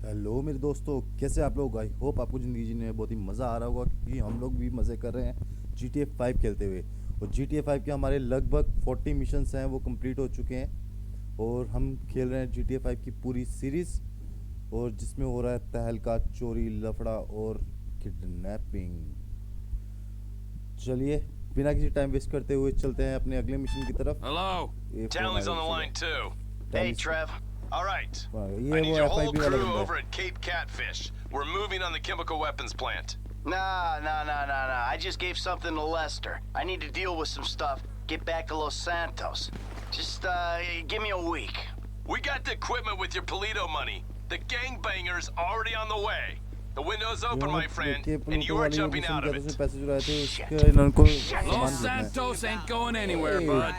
Hello मेरे दोस्तों, कैसे आप लोग। आई होप आपको ज़िंदगी जीने में बहुत ही मज़ा आ रहा होगा, क्योंकि हम लोग भी मज़े कर रहे हैं GTA 5 खेलते हुए। और GTA 5 के हमारे लगभग 40 मिशंस हैं, वो कंप्लीट हो चुके हैं। और हम खेल रहे हैं GTA 5 की पूरी सीरीज़, और जिसमें हो रहा है तहलका, चोरी, लफड़ा और किडनैपिंग। चलिए, बिना किसी टाइम वेस्ट करते हुए चलते हैं अपने अगले मिशन की तरफ। Hello? ये फ़ोन Townley's आया on the किसी line too. का। Hey, tally Trev. All right. ये I need वो your whole FIB वाला crew बंदा over है। at Cape Catfish. We're moving on the chemical weapons plant. Nah. I just gave something to Lester. I need to deal with some stuff. Get back to Los Santos. Just, give me a week. We got the equipment with your Polito money. The gangbangers already on the way. The window's open, my friend, and you are jumping out of it. पैसे चुराए थे Shit. उसके इनको Shit. Los सामान भेजना है। Santos ain't going anywhere, Hey. bud.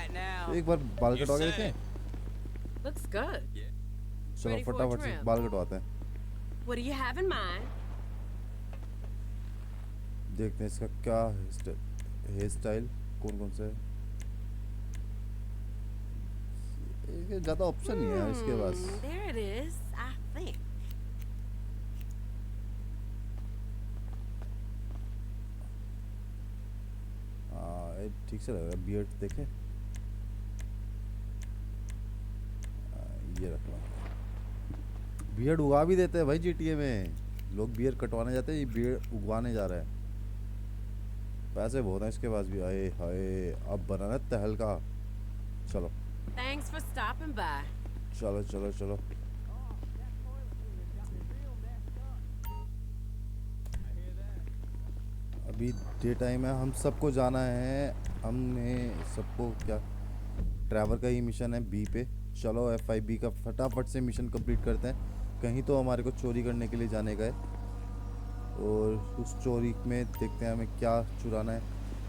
तो एक बार बाल You कटवा के said देखें। Looks good. चलो Ready for a फटाफट से trim? बाल कटवाते हैं। What do you have in mind? देखते हैं इसका क्या हेयर स्टाइल कौन कौन सा है। इसके ज़्यादा ऑप्शन नहीं है इसके पास। There it is, I think. हाँ, ये ठीक से लग रहा है। बियर्ड देखे, ये रख लो। बियर्ड उगा भी देते हैं भाई GTA में। लोग बियर्ड कटवाने जाते हैं, ये बियर्ड उगवाने जा रहा है। पैसे बहुत हैं इसके पास भी। आए हाय, अब बनाना है तहलका। चलो Thanks for stopping by. चलो चलो चलो। अभी डे टाइम है, हम सबको जाना है। हमने सबको क्या, ट्रैवल का ही मिशन है बी पे। चलो FIB का फटाफट से मिशन कंप्लीट करते हैं। कहीं तो हमारे को चोरी करने के लिए जाने का है, और उस चोरी में देखते हैं हमें क्या चुराना है।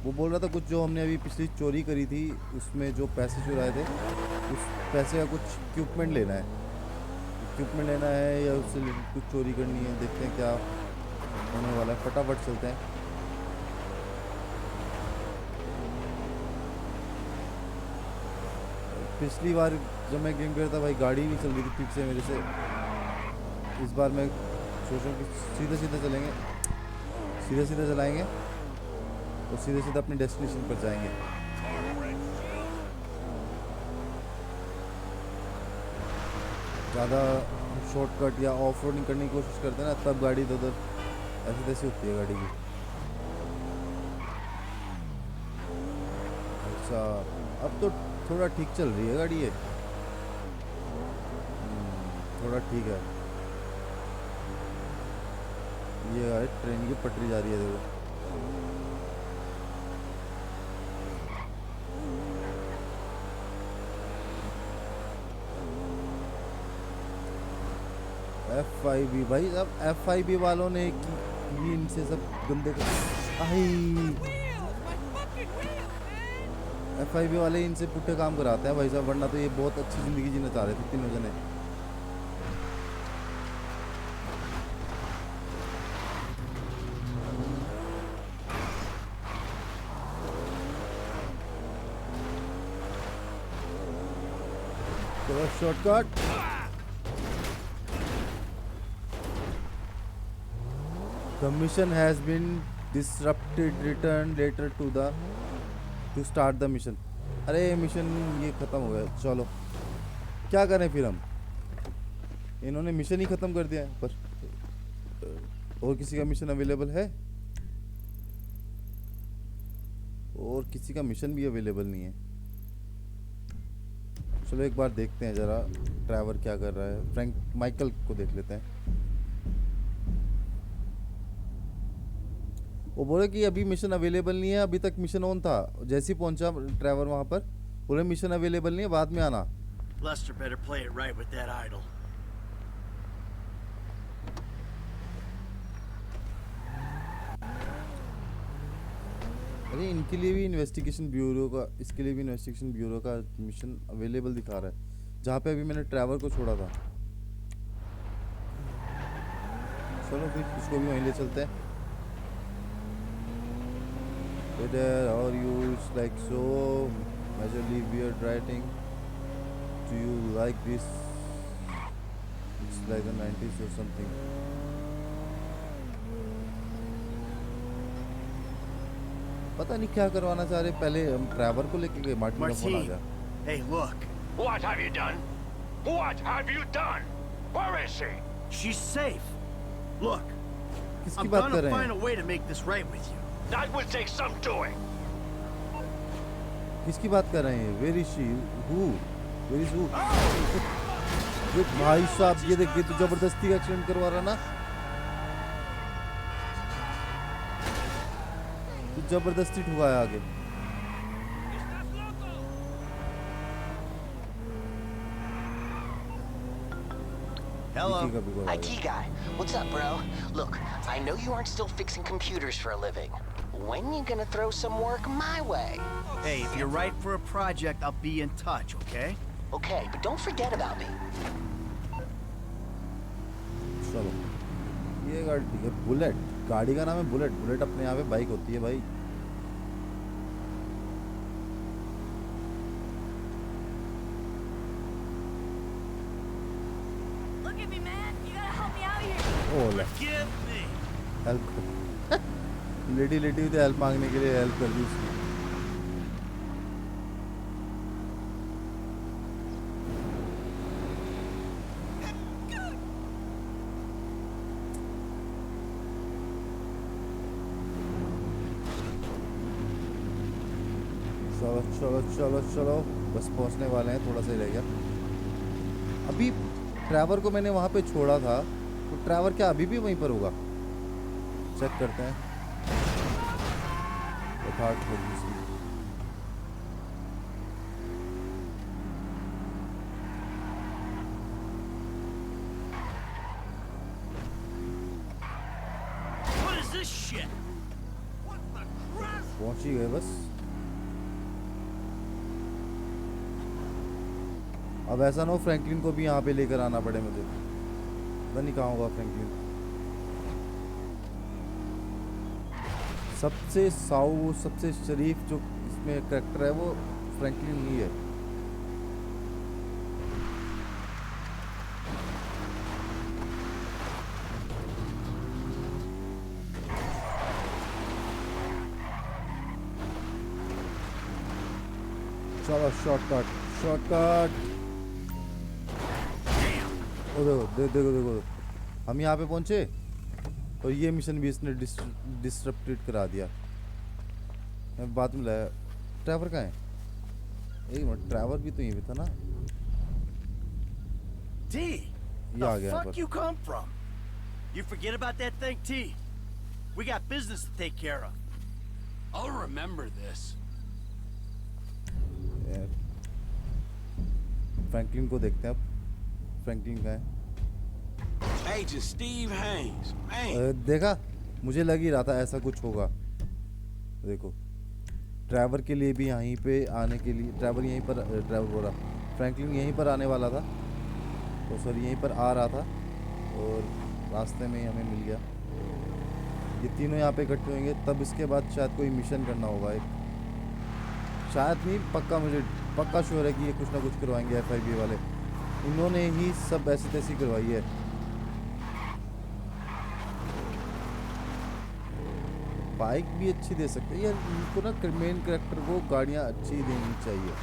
वो बोल रहा था कुछ जो हमने अभी पिछली चोरी करी थी, उसमें जो पैसे चुराए थे, उस पैसे का कुछ इक्विपमेंट लेना है। इक्विपमेंट लेना है या उससे कुछ चोरी करनी है, देखते हैं क्या होने वाला है। फटाफट चलते हैं। पिछली बार जब मैं गेम खेलता भाई, गाड़ी नहीं चल रही थी ठीक से मेरे से। इस बार मैं सोच रहा हूँ कि सीधे सीधे चलेंगे, सीधे सीधे चलाएंगे और सीधे सीधे अपने डेस्टिनेशन पर जाएंगे। ज़्यादा शॉर्टकट या ऑफ रोडिंग करने की कोशिश करते हैं ना, तब गाड़ी इधर उधर ऐसे तैसे होती है गाड़ी की। अच्छा, अब तो थोड़ा ठीक चल रही है गाड़ी ये। थोड़ा ठीक है। ये है ट्रेन की पटरी जा रही है, देखो। FIB भाई, अब FIB वालों ने की इनसे सब गंदे FIB वाले इनसे पुट्ठे काम कराते हैं भाई साहब, वरना तो ये बहुत अच्छी ज़िंदगी जीना चाह रहे थे तीनों जने। चलो shortcut. The mission has been disrupted. Return later to start the mission. अरे मिशन ये ख़त्म हो गया। चलो क्या करें फिर हम, इन्होंने मिशन ही ख़त्म कर दिया है। पर और किसी का मिशन अवेलेबल है? और किसी का मिशन भी अवेलेबल नहीं है। चलो एक बार देखते हैं ज़रा ड्राइवर क्या कर रहा है। फ्रैंक माइकल को देख लेते हैं। वो बोले कि अभी मिशन अवेलेबल नहीं है, अभी तक मिशन ऑन था। जैसे ही पहुंचा ड्राइवर वहां पर, बोले मिशन अवेलेबल नहीं है, बाद में आना। Lester better play it right with that idol. अरे इनके लिए भी इन्वेस्टिगेशन ब्यूरो का, इसके लिए भी इन्वेस्टिगेशन ब्यूरो का मिशन अवेलेबल दिखा रहा है, जहाँ पे अभी मैंने ड्राइवर को छोड़ा था। चलो फिर इसको भी वहीं ले चलते हैं। There are used like so majorly weird writing. Do you like this It's like the 90s or something. पता नहीं क्या करवाना चाह रहे, पहले हम ट्रैवर को लेके गए, मार्टिन का फोन आ गया। Hey, look. What have you done? What have you done? Where is she? She's safe. Look, किसकी I'm बात gonna कर रहे find हैं? a way to make this right with you. That will take some doing. किसकी बात कर रहे हैं? Where is she? Who? Where is who? ये भाई साहब, ये देखिए तो जबरदस्ती का एक्सीडेंट करवा रहा ना, तो जबरदस्ती ठुकाया आगे। Hello. विकी का भी कॉल आ IT गया। guy, what's up, bro? Look, I know you aren't still fixing computers for a living. When you gonna throw some work my way? Hey, if you're right for a project, I'll be in touch, okay? Okay, but don't forget about me. चलो, ये गाड़ी है bullet, गाड़ी का नाम है bullet. Bullet अपने यहाँ पे बाइक होती है भाई। Look at me, man. You gotta help me out here. ओ ले, Give me. Help lady lady हुई तो हेल्प मांगने के लिए हेल्प कर दी उसकी। चलो चलो चलो चलो, बस पहुंचने वाले हैं, थोड़ा सा ही रह गया। अभी ट्रैवर को मैंने वहाँ पे छोड़ा था, तो ट्रैवर क्या अभी भी वहीं पर होगा? चेक करते हैं। हार्ट होगी इसकी। What is this shit? पहुंच ही गए बस। अब ऐसा ना हो फ्रैंकलिन को भी यहाँ पे लेकर आना पड़े मुझे, पता नहीं कहाँ होगा फ्रैंकलिन। सबसे साऊ, सबसे शरीफ जो इसमें कैरेक्टर है वो फ्रैंकलिन ही है। चलो शॉर्टकट शॉर्टकट। ओ देखो देखो देखो, हम यहाँ पे पहुँचे और ये मिशन भी इसने डिस्ट्रप्टेड करा दिया। मैं बाद में लाया। ट्रैवर कहाँ है? एक मिनट, ट्रैवर भी तो यहीं पे था ना। T, ये आ the गया यहाँ fuck पर। you come from? You forget about that thing, T? We got business to take care of. I'll remember this. Franklin को देखते हैं अब। फ्रैंकलिन कहाँ है? Agent Steve Haynes. Man. देखा, मुझे लग ही रहा था ऐसा कुछ होगा। देखो, ड्राइवर के लिए भी यहीं पे आने के लिए, ड्राइवर यहीं पर, ड्राइवर बोल रहा, फ्रैंकलिन यहीं पर आने वाला था, तो सॉरी यहीं पर आ रहा था और रास्ते में ही हमें मिल गया। ये तीनों यहाँ पे इकट्ठे होंगे, तब इसके बाद शायद कोई मिशन करना होगा एक, शायद नहीं, पक्का मुझे पक्का श्योर है कि ये कुछ ना कुछ करवाएंगे FIB वाले। इन्होंने ही सब ऐसी तैसी करवाई है। बाइक भी अच्छी दे सकते हैं यार, इनको ना मेन कैरेक्टर को गाड़ियाँ अच्छी देनी चाहिए।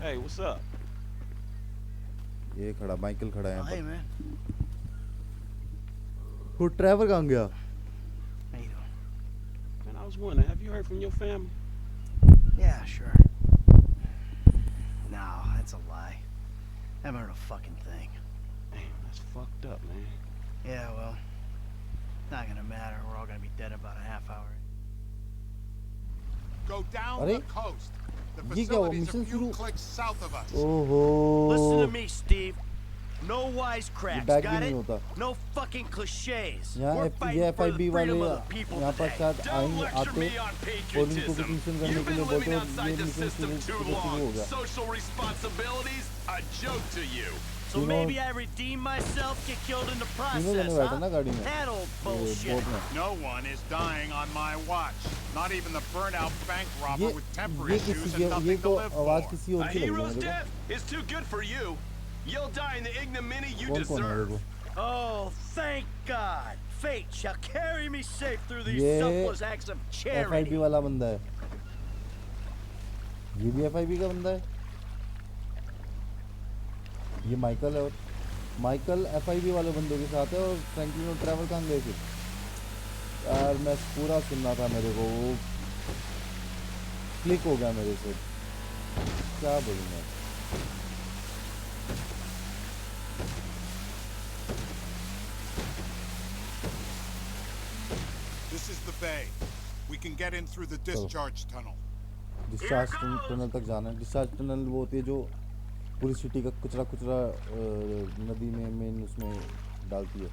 Hey, what's up? ये खड़ा, माइकल खड़ा है Oh, hey, यहाँ man. पर। वो ड्राइवर कहाँ गया? How you doing? Man, I was wondering, have you heard from your family? Yeah, sure. No, that's a lie. Haven't heard a fucking thing. Damn, that's fucked up, man. Yeah, well, not gonna matter. We're all gonna be dead in about a half hour. Go down अरे, the coast. The ये क्या हुआ? facility's a mission few शुरू? clicks south of us. Listen to ओहो, me, Steve. No wisecracks, bag भी got नहीं it? होता No fucking cliches. यहाँ We're ये fighting for the FIB वाले freedom of the people यहाँ पर today. शायद Don't आएंगे lecture आते me on और इनको patriotism. कुछ मिशन करने You've के लिए been बोलते living और outside ये the मिशन system too शुरू हो long. गया Social responsibilities, a joke to you. So तीनों- maybe I redeem myself, get killed in the तीनों process, जने बैठे ना huh? गाड़ी में That old ये bullshit. बोट में No one is dying on my watch. Not even the burnout bank robber with temper ये issues किसी and ये nothing to तो live आवाज for. किसी और A की लग रही है hero's मेरे death is too good for you. You'll die in the ignominy you को कौन है मेरे deserve. को Oh, thank God. Fate shall carry me safe through these ये selfless acts of charity. FIB वाला बंदा है ये भी FIB का बंदा है ये माइकल है और माइकल FIB वाले बंदों के साथ है और फ्रैंकलिन और ट्रैवल कहाँ गए फिर यार मैं पूरा सुनना था मेरे को वो क्लिक हो गया मेरे से क्या बोलूँगा This is the bay. We can get in through the discharge tunnel. Discharge tunnel तक जाना है डिस्चार्ज टनल वो होती है जो पूरी सिटी का कुचरा कुचरा नदी में मेन उसमें डालती है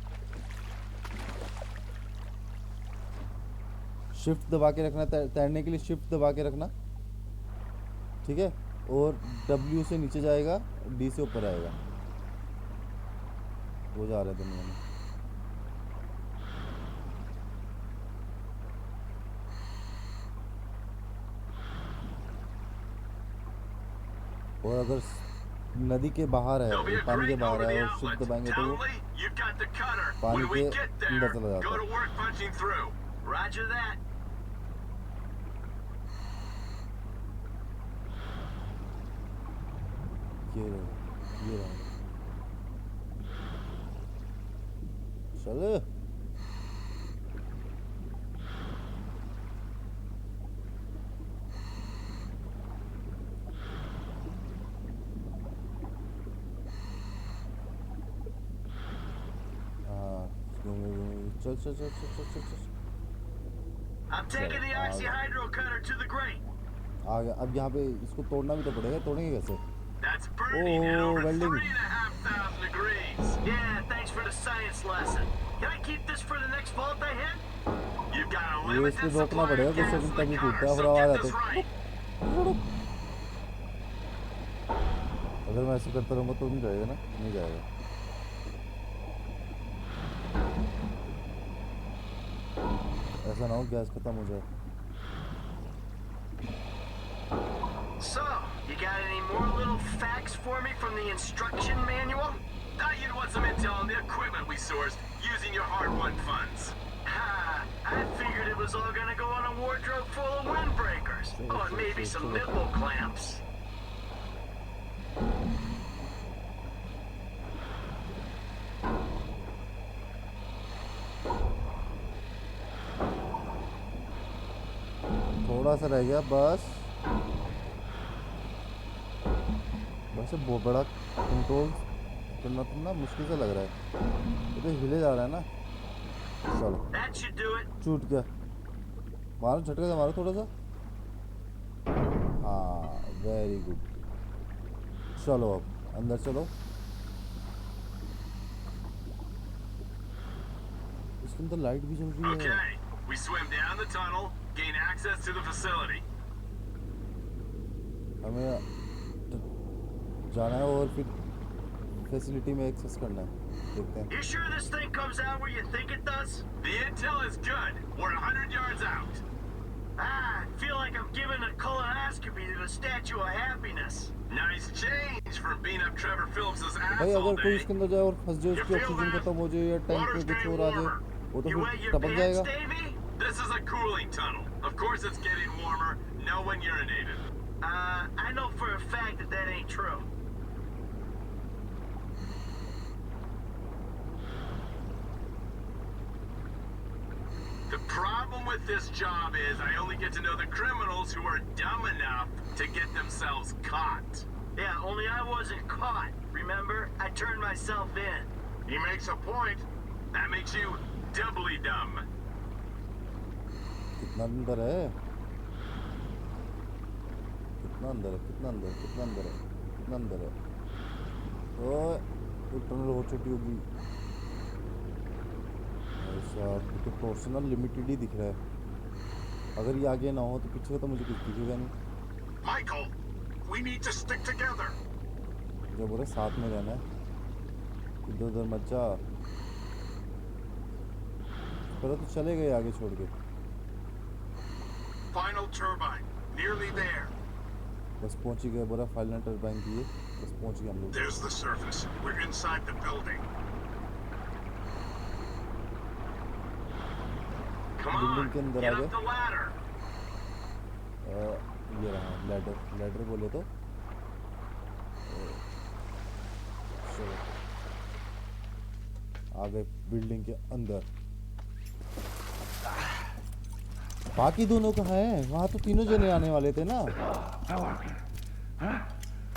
शिफ्ट दबा के रखना तैरने के लिए शिफ्ट दबा के रखना ठीक है और W से नीचे जाएगा D से ऊपर आएगा वो जा रहा है दुनिया में और अगर नदी के बाहर है There'll be a पानी के crate बाहर over है the और शिफ्ट outlets. दबाएंगे तो वो Townley, you've got the cutter. पानी When we के get अंदर there, चला जाता go है to work punching through. Roger that. ये रहा चल चल चल चल चल चल चल चल I'm taking the oxyhydro cutter to the grate. आ गया अब यहाँ पे इसको तोड़ना भी तो पड़ेगा तोड़ेंगे कैसे That's burning at Oh, over welding. 3,500 degrees. Yeah, thanks for the science lesson. Can I keep this for the next vault I hit? You've got a ये limited इसको रोकना supply पड़ेगा of कुछ gas सेकंड in the तभी cutter, टूटता है और so आवाज get आते this right. अगर मैं ऐसे करता रहूँगा तो नहीं जाएगा ना नहीं जाएगा ऐसा ना हो गैस खत्म हो जाए So, you got any more little facts for me from the instruction manual? Thought you'd want some intel on the equipment we sourced using your hard-won funds. Ha! I figured it was all gonna go on a wardrobe full of windbreakers. Oh, and maybe some nipple clamps. थोड़ा सा रह गया बस वैसे बहुत बड़ा control करना तो ना मुश्किल सा लग रहा है ये तो हिले जा रहा है ना चलो That should do it. छूट गया मारो झटके से मारो थोड़ा सा हाँ वेरी गुड चलो अब अंदर चलो इसके अंदर लाइट भी चल रही है Okay, we swim down the tunnel, gain access to the facility. हमें जाना है और फिर फैसिलिटी में एक्सेस करना है देखते हैं You sure this thing comes out where you think it does? The intel is good. We're 100 yards out. I feel like I'm giving a colonoscopy to the Statue of Happiness. Nice change from beating up Trevor Phillips' ass भाई all अगर कोई day. इसके अंदर जाए और फंस जाए You उसकी feel ऑक्सीजन that? खत्म हो जाए या टैंक में Water's कुछ getting और आ जाए warmer. वो तो You फिर wet your टपक pants, जाएगा Davey? This is a cooling tunnel. Of course it's getting warmer. No one urinated. I know for a fact that that ain't true. The problem with this job is I only get to know the criminals who are dumb enough to get themselves caught. Yeah, only I wasn't caught. Remember? I turned myself in. He makes a point. That makes you doubly dumb. कितना अंदर है कितना अंदर है कितना अंदर कितना अंदर है कितना अंदर है ओए टनल हो चुकी होगी। ऐसा तो टॉर्सनल लिमिटेड ही दिख रहा है। अगर ये आगे ना हो तो पीछे तो मुझे कुछ दिखेगा नहीं। Michael, we need to stick together. जो बोले साथ में रहना है, इधर उधर मत जा। पर तो चले गए आगे छोड़ के। Final turbine, nearly there. बस पहुंच ही गए, बोला फाइनल टरबाइन दिए, बस पहुंच गए हम लोग। There's the surface. We're inside the building. Come building on, के अंदर get आ गए। up the ladder. ये रहा लैडर, लैडर बोले तो चलो आ गए बिल्डिंग के अंदर। बाकी दोनों कहाँ हैं? वहाँ तो तीनों जने आने वाले थे ना। How are we? Huh?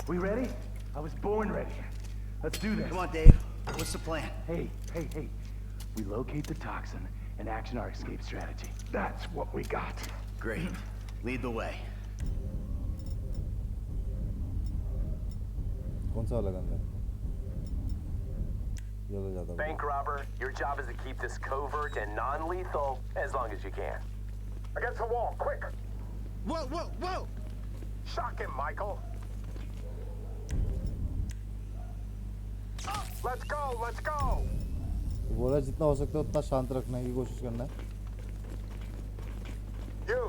We ready? I was born ready. Let's do this. Come on, Dave. What's the plan? Hey. We locate the toxin and action our escape strategy. That's what we got. Great. Lead the way. कौन सा वाला gun है? ये वाला ज़्यादा Bank robber, your job is to keep this covert and non-lethal as long as you can. Against the wall, quick! Whoa! Shock him, Michael! Let's go! बोला जितना हो सकता है उतना शांत रखने की कोशिश करना है। You!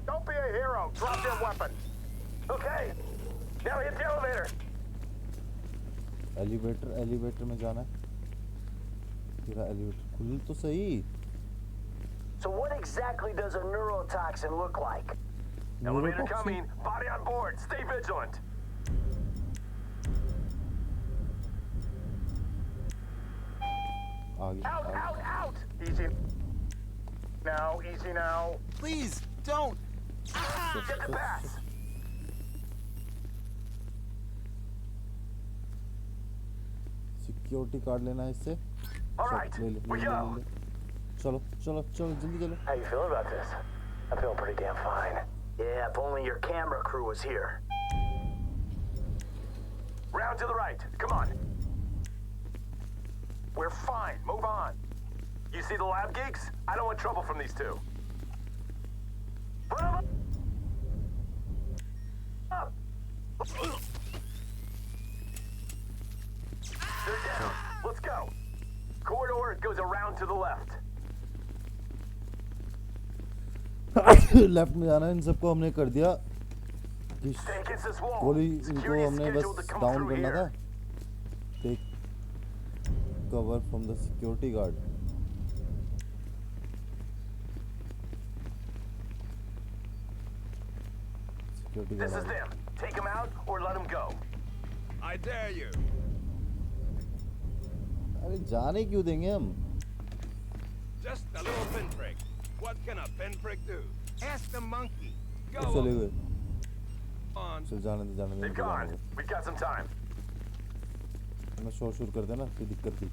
Don't be a hero! Drop your weapon! Okay, now hit the elevator. Elevator में जाना है। तेरा एलिवेटर खुल तो सही। So what exactly does a neurotoxin look like? Elevator coming. Body on board. Stay vigilant. Out! Easy now. Please, don't! Get the pass. Security card लेना है इससे। All right, ले ले, we ले, go. ले, ले। चलो जल्दी चलो। How you feeling about this? I'm feeling pretty damn fine. Yeah, if only your camera crew was here. Round to the right. Come on. We're fine. Move on. You see the lab geeks? I don't want trouble from these two. Put 'em up. They're down. Let's go. Corridor goes around to the left. Left में जाना है। इन सबको हमने कर दिया। Stay against this wall. गोली इनको Security is हमने scheduled bus to come down through करना था। here. Take cover from the security guard. Security This is guard them. Take them out or let them go. I dare you. अरे जाने क्यों देंगे हम? Just a little pinprick. What can a pinprick do? Ask the monkey. Go चले गए। on. चल जाने दे They've इनको gone. जाने दे। We've got some time. मैं शोर कर देना फिर दिक्कत थी।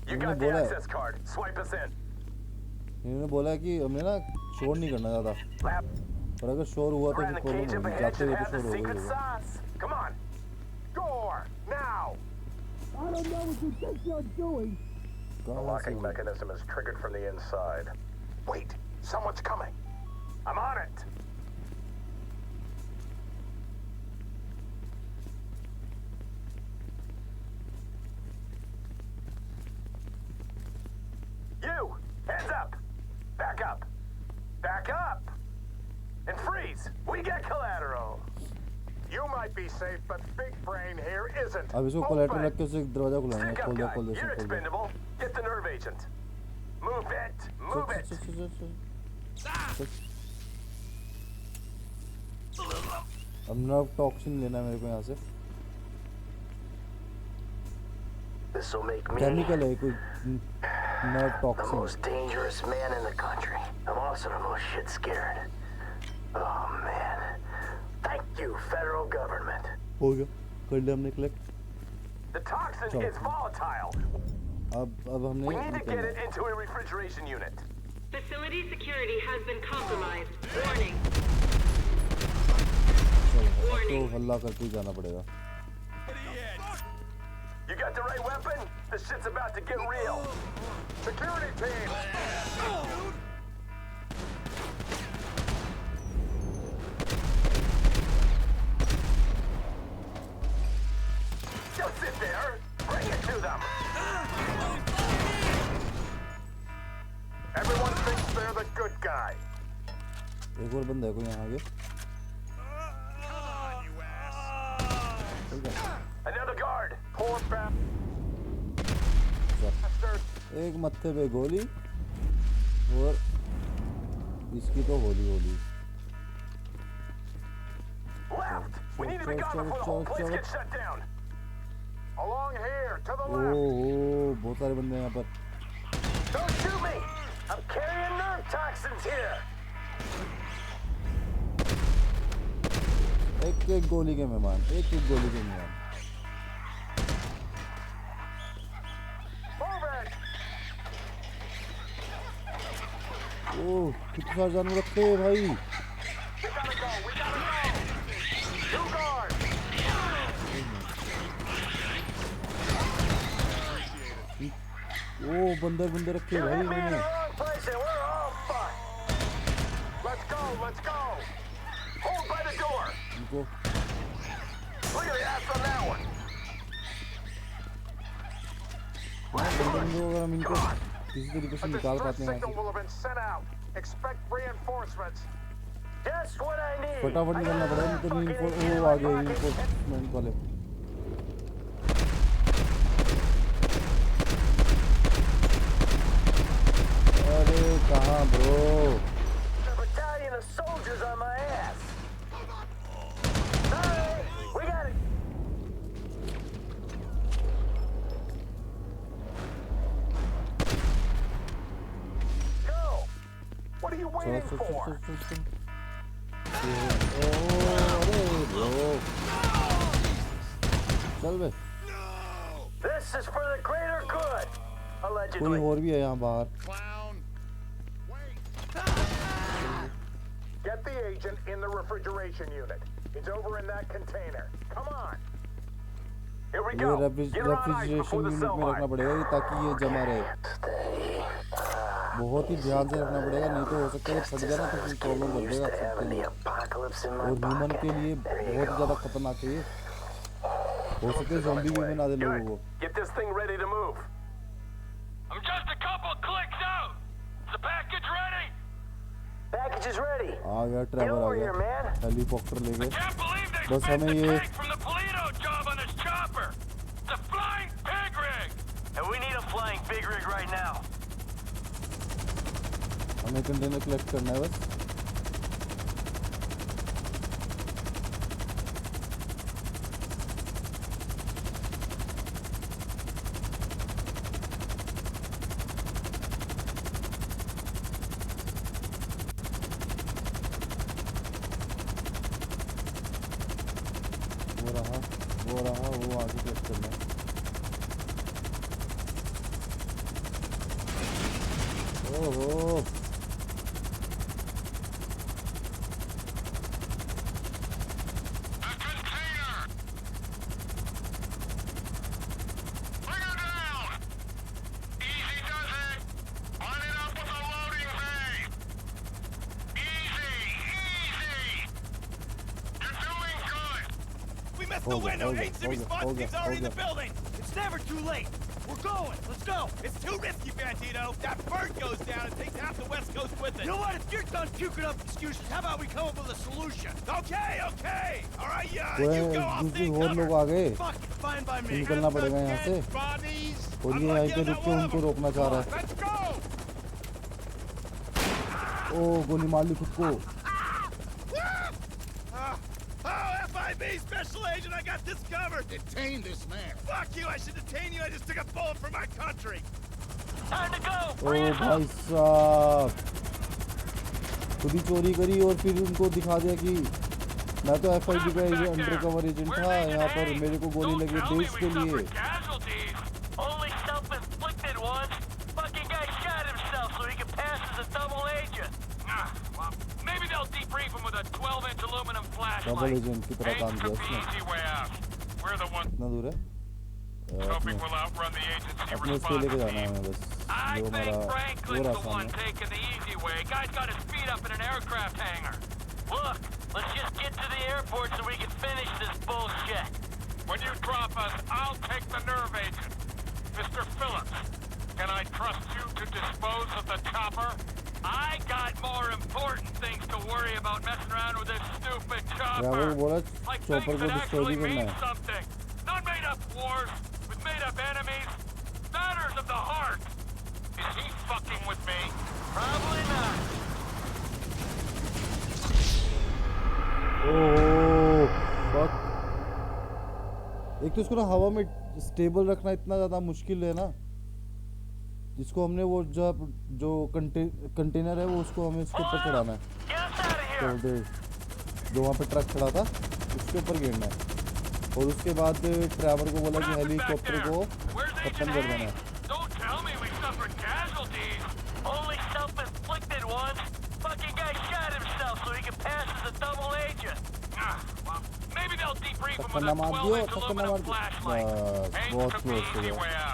You इन्होंने got the बोला है access card. Swipe us in. इन्होंने बोला है कि हमें ना शोर नहीं करना ज़्यादा, Lab. पर अगर शोर हुआ तो We're फिर in the problem cage up होगी। ahead. जाते Should हुए तो have the शोर हो secret गई। sauce. Come on. Gore! Now! कहाँ The से locking हुई? mechanism is triggered from the inside. Wait! Someone's coming! I'm on it. You! Hands up! Back up! Back up! And freeze! We got collateral! You might be safe, but Big Brain here isn't. अब इसको collateral रख के उसे दरवाजा खुलाना है। Stick up, खोल दे guy. खोल दे You're खोल दे। expendable. Get the nerve agent. Move it! Move it! अब नर्व टॉक्सिन लेना है मेरे को यहाँ से। This will make me chemical है कोई nerve the toxin. most dangerous man in the country. I'm also the most shit scared. Oh man. Thank you, federal government. हो गया, कर लिया हमने collect. The toxin Chalo. is volatile. अब हमने We need to get निकलना it है। into a refrigeration unit. Facility security has been compromised. Warning. चलो। Warning. तो हल्ला करके ही जाना पड़ेगा। You got the right weapon? This shit's about to get real. Security team! Don't sit there! Bring it to them! Everyone thinks they're the good guy. एक और बंदा है कोई यहाँ आगे। Another guard! Poor bastard! एक मत्थे पे गोली और इसकी तो Holi Holi. Left! We need to be gone before the whole place gets shut down! Along here, to the left! ओह बहुत सारे बंदे हैं यहाँ पर। Don't shoot me! I'm carrying nerve toxins here! एक एक गोली के मेहमान, एक एक गोली के मेहमान। ओह कितने सारे जानवर रखे हैं भाई। ओह बंदर बंदर रखे हैं भाई मैंने। इनको अगर हम इनको किसी तरीके से निकाल पाते हैं फटाफट निकलना पड़ेगा, नहीं तो वो आ गए इन्फोर्समेंट वाले। अरे कहाँ bro? What are you waiting for? चल बे। This is for the greater good. कोई Allegedly. और भी है यहाँ बाहर। Get the agent in the refrigeration unit. He's over in that container. Come on. Here we ये go. रेफ्रिजरेशन यूनिट में रखना पड़ेगा ताकि ये जमा रहे। बहुत ही ध्यान से रखना पड़ेगा, नहीं तो हो सकता है फट जाए ना तो फिर प्रॉब्लम कर देगा सबके लिए। और ह्यूमन के लिए बहुत ज़्यादा खतरनाक है ये। हो सकता है ज़ॉम्बी भी बना दे लोगों को। Get this thing ready to move. I'm just a couple clicks out. Is the package ready? Package is ready. आ गया ट्रैवल आ गया हेलीकॉप्टर लेके। Can't believe they बस spent हमें the ये tank from the Polito job on this chopper. It's a flying pig rig. And we need a flying big rig right now. हमें container collect करना है बस। वो आगे कलेक्ट करना है। ओहो The window! 8th response team's already in the building! It's never too late! We're going! Let's go! It's too risky, Bandito! That bird goes down and takes half the West Coast with it! You know what? If you're done puking up excuses, how about we come up with a solution? Okay, okay! Alright, you go, I'll stay और लोग आ गए। Fuck, fine by me! निकलना पड़ेगा यहाँ से। और ये आई पे रुक के उनको रोकना चाह रहा है। Let's go. ओ गोली मार ली खुद को। Special agent, I got this covered! Detain this man! Fuck you, I should detain you, I just took a bullet for my country! Time to go! ओ भाई साहब खुद ही चोरी करी और फिर उनको दिखा दिया कि मैं तो FIB का अंडर कवर एजेंट था, यहाँ पर मेरे को गोली लगी देश के लिए। Only self-inflicted ones. Fucking guy shot himself so he could pass as a double agent. Well, maybe they'll debrief him with a 12-inch aluminum flash. Double agent की तरह काम किया उसने। कितना दूर है? अपने इसको लेके जाना है हमें बस, जो हमारा वो रास्ता है। Guy's got his feet up in an aircraft hangar. Look, let's just get to the airport so we can finish this bullshit. When you drop us, I'll take the nerve agent. Mr. Phillips, can I trust you to dispose of the chopper? I got more important things to worry about messing around with this stupid chopper. Like things that actually mean something. Not made up wars with made up enemies. Matters of the heart. Is he fucking with me? Probably not. Oh fuck. एक तो इसको ना हवा में stable रखना इतना ज़्यादा मुश्किल है ना, जिसको हमने वो जो कंटेनर है वो उसको हमें उसके ऊपर चढ़ाना है, तो जो वहाँ पे ट्रक खड़ा था उसके ऊपर गिरना है, और उसके बाद ड्राइवर को बोला कि हेलीकॉप्टर को खत्म कर देना है। थप्पड़ मार दियो, थप्पड़ मार दियो, बहुत क्लोज हो गया।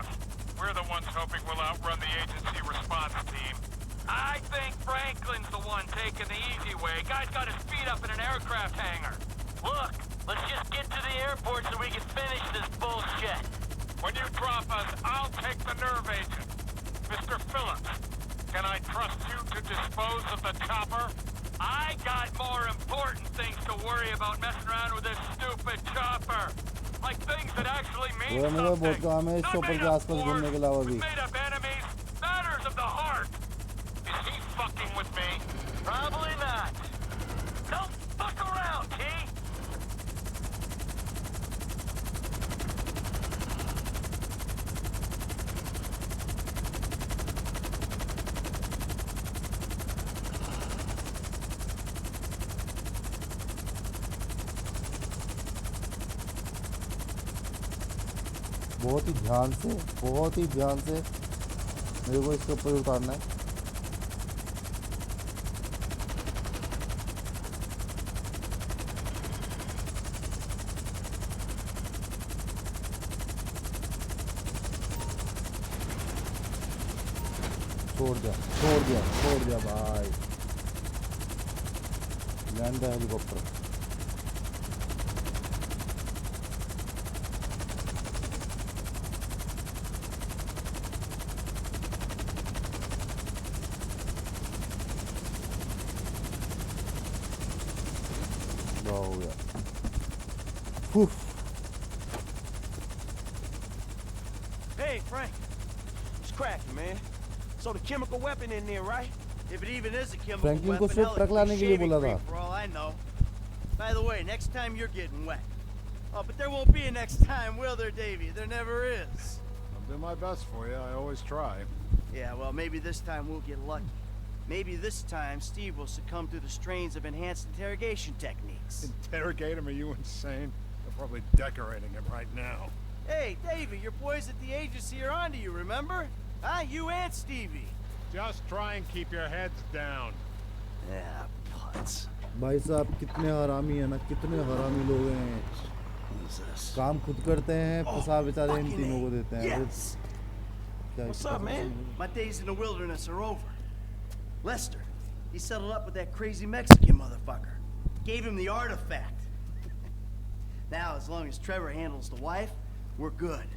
We're the ones hoping we'll outrun the agency response team. I think Franklin's the one taking the easy way. Guy's got his feet up in an aircraft hangar. Look, let's just get to the airport so we can finish this bullshit. When you drop us, I'll take the nerve agent. Mr. Phillips, can I trust you to dispose of the chopper? I got more important things to worry about messing around with this stupid chopper. Like things that actually mean something. बहुत काम है इस chopper के आसपास घूमने के अलावा भी। Made up enemies, matters of the heart. Is he fucking with me? Probably not. Don't fuck around, T. बहुत ही ध्यान से मेरे को इसके ऊपर उतारना है। छोड़ दिया भाई। लैंड है helicopter. Hey, Frank. It's cracking, man. So the chemical weapon in there, right? If it even is a chemical Franklin को weapon, सिर्फ ट्रक लाने के लिए बोला था। for all I know. By the way, next time you're getting wet. Oh, but there won't be a next time, will there, Davey? There never is. I'll do my best for you. I always try. Yeah, well, maybe this time we'll get lucky. Maybe this time Steve will succumb to the strains of enhanced interrogation techniques. Interrogate him? Are you insane? They're probably decorating him right now. Hey, Davey, your boys at the agency are onto you, remember? Huh? You and Stevie. Just try and keep your heads down. Yeah, putz. भाई साहब कितने हरामी है ना, कितने हरामी लोग हैं। काम खुद करते हैं, फंसा बेचारे इन तीनों को देते हैं। Yes. What's up, man? My days in the wilderness are over. Lester, he settled up with that crazy Mexican motherfucker. Gave him the artifact. Now, as long as Trevor handles the wife, we're good.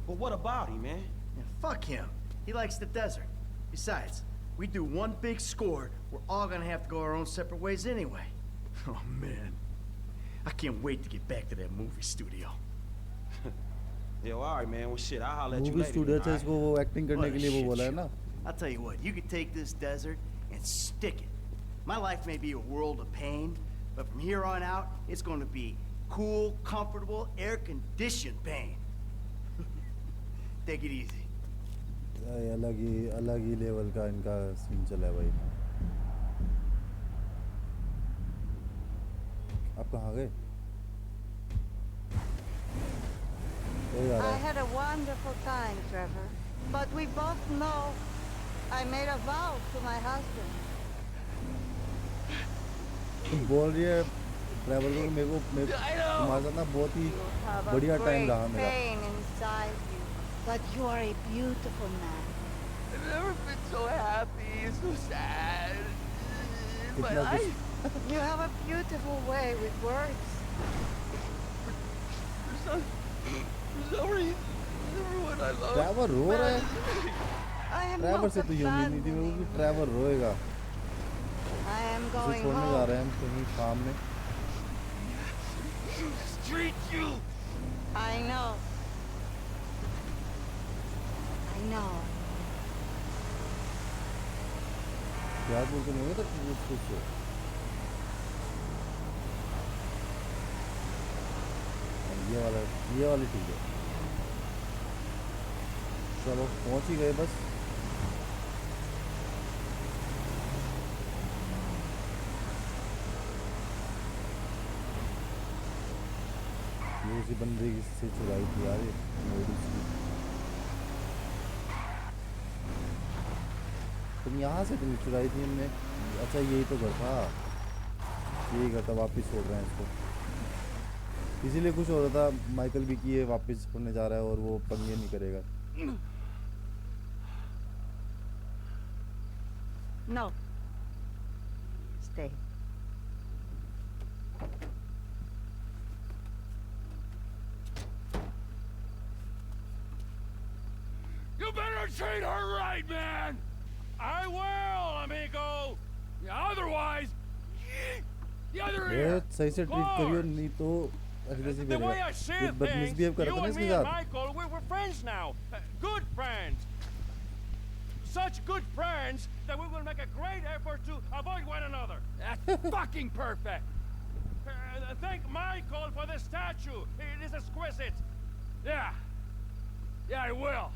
But what about him, man? Yeah, fuck him. He likes the desert. Besides, we do one big score, we're all gonna have to go our own separate ways anyway. Oh, man. I can't wait to get back to that movie studio. Yo, all right, man. Well, shit, I'll holler at you movie later. Studio से इसको वो acting करने के लिए वो बोला है ना। I'll tell you what, you could take this desert and stick it. My life may be a world of pain, but from here on out, it's going to be cool, comfortable, air-conditioned pain. Take it easy. अलग ही level का इनका scene चला है भाई। आप कहाँ गए? I had a wonderful time, Trevor. But we both know I made a vow to my husband. बोल रही है ट्रैवल को मेरे तुम्हारे साथ ना बहुत ही बढ़िया टाइम रहा मेरा। pain inside you, but you are a beautiful man. I've never been so happy, so sad. In my कितना life. कुछ You have a beautiful way with words. For some reason, everyone I love. Travel रो रहा है। I am travel not से तो ये उम्मीद नहीं थी मेरे को कि ट्रैवल रोएगा। I am उसे going छोड़ने जा home. रहे हैं हम कहीं काम में। Street you. I know. I know. प्यार बोल के नहीं होगा तो कुछ ये वाली ठीक है। चलो पहुंच ही गए बस। ये उसी बंदे से चुराई थी यार ये नूडल्स की। तुम यहाँ से तो नहीं चुराई थी हमने। अच्छा यही तो घर था, यही घर था। वापस छोड़ रहे हैं इसको, इसीलिए कुछ हो रहा था माइकल भी कि ये वापस छोड़ने जा रहा है और वो पंगे नहीं करेगा। No. Stay. You better treat her right, man. I will, amigo. Otherwise, the other ये ear. सही से ट्रीट करियो नहीं तो ऐसे The way I करेगा। see ये बदतमीज things, बिहेव कर you रहा था ना and इसके me and साथ। Michael, we're friends now. Good friends. Such good friends that we will make a great effort to avoid one another. That's fucking perfect. Thank Michael for the statue. It is exquisite. Yeah. Yeah, I will.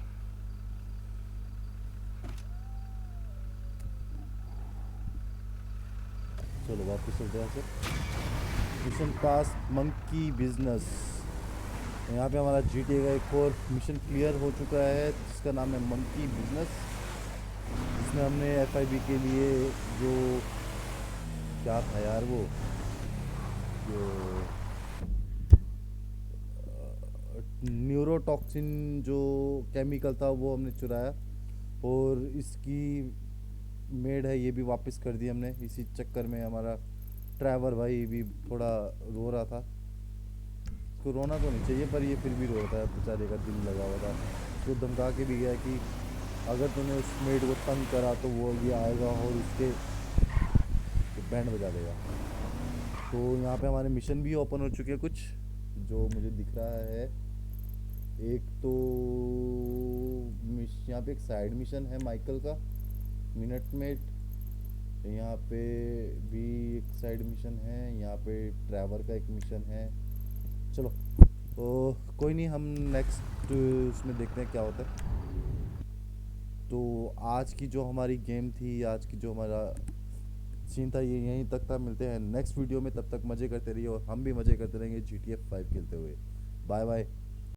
चलो वापस चलते हैं sir. Mission पास monkey business. यहाँ पे हमारा GTA का एक और मिशन क्लियर हो चुका है जिसका नाम है मंकी बिजनेस, जिसमें हमने FIB के लिए जो क्या था यार वो जो न्यूरोटॉक्सिन जो केमिकल था वो हमने चुराया और इसकी मेड है ये भी वापस कर दी हमने। इसी चक्कर में हमारा ट्रैवर भाई भी थोड़ा रो रहा था। उसको रोना तो नहीं चाहिए पर ये फिर भी रो रहा था, बेचारे का दिल लगा हुआ था। उसको धमका के भी गया कि अगर तूने उस मेड को तंग करा तो वो ये आएगा और उसके बैंड बजा देगा। तो यहाँ पे हमारे मिशन भी ओपन हो चुके हैं कुछ जो मुझे दिख रहा है। एक तो यहाँ पे एक साइड मिशन है माइकल का मिनटमेट, यहाँ पे भी एक साइड मिशन है, यहाँ पे ट्रैवर का एक मिशन है। चलो तो कोई नहीं, हम नेक्स्ट उसमें देखते हैं क्या होता है। तो आज की जो हमारी गेम थी, आज की जो हमारा सीन था, ये यहीं तक था। मिलते हैं नेक्स्ट वीडियो में, तब तक मज़े करते रहिए और हम भी मज़े करते रहेंगे GTA 5 खेलते हुए। Bye bye.